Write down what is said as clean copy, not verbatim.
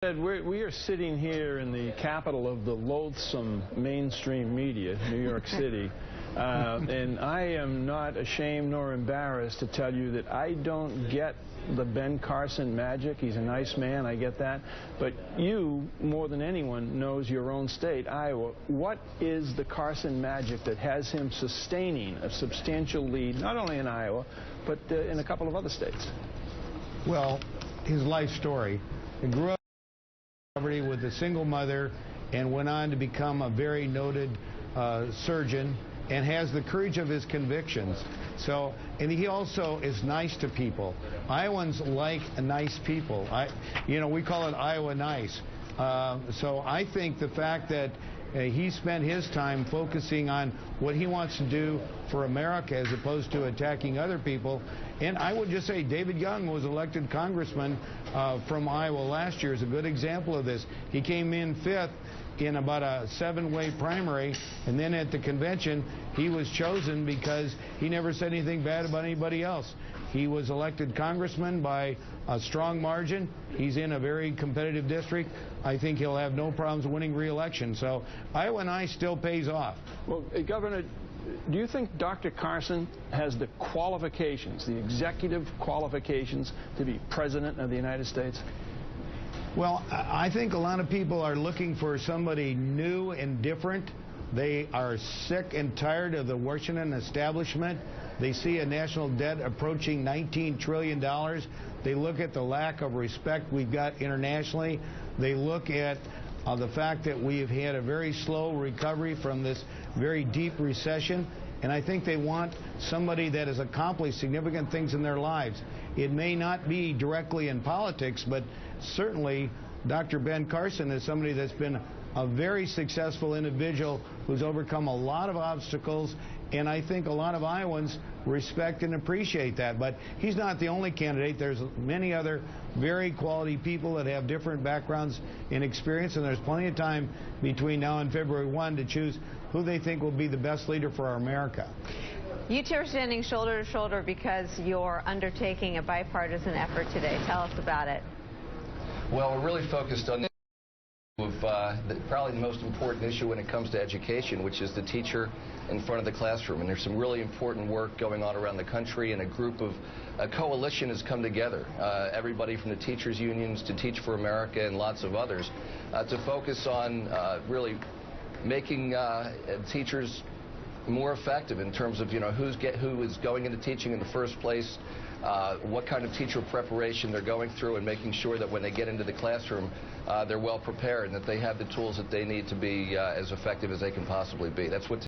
We are sitting here in the capital of the loathsome mainstream media, New York City, and I am not ashamed nor embarrassed to tell you that I don't get the Ben Carson magic. He's a nice man, I get that, but you, more than anyone, knows your own state, Iowa. What is the Carson magic that has him sustaining a substantial lead, not only in Iowa, but in a couple of other states? Well, his life story. He grew up with a single mother and went on to become a very noted surgeon and has the courage of his convictions. So, and he also is nice to people. Iowans like nice people. We call it Iowa nice. So I think the fact that he spent his time focusing on what he wants to do for America as opposed to attacking other people. And I would just say David Young was elected congressman from Iowa last year is a good example of this. He came in 5th in about a 7-way primary, and then at the convention he was chosen because he never said anything bad about anybody else. He was elected congressman by a strong margin. He's in a very competitive district. I think he'll have no problems winning re-election. So Iowa Nice still pays off. Well, Governor, do you think Dr. Carson has the qualifications, the executive qualifications, to be President of the United States? Well, I think a lot of people are looking for somebody new and different. They are sick and tired of the Washington establishment. They see a national debt approaching $19 trillion. They look at the lack of respect we've got internationally. They look at the fact that we've had a very slow recovery from this very deep recession. And I think they want somebody that has accomplished significant things in their lives. It may not be directly in politics, but certainly Dr. Ben Carson is somebody that's been a very successful individual who's overcome a lot of obstacles, and I think a lot of Iowans respect and appreciate that. But he's not the only candidate. There's many other very quality people that have different backgrounds and experience, and there's plenty of time between now and February 1 to choose who they think will be the best leader for our America. You two are standing shoulder to shoulder because you're undertaking a bipartisan effort today. Tell us about it. Well, we're really focused on probably the most important issue when it comes to education, which is the teacher in front of the classroom. And there's some really important work going on around the country, and a coalition has come together. Everybody from the teachers unions to Teach for America and lots of others to focus on really making teachers more effective in terms of who is going into teaching in the first place, what kind of teacher preparation they're going through, and making sure that when they get into the classroom they're well prepared and that they have the tools that they need to be as effective as they can possibly be. That's what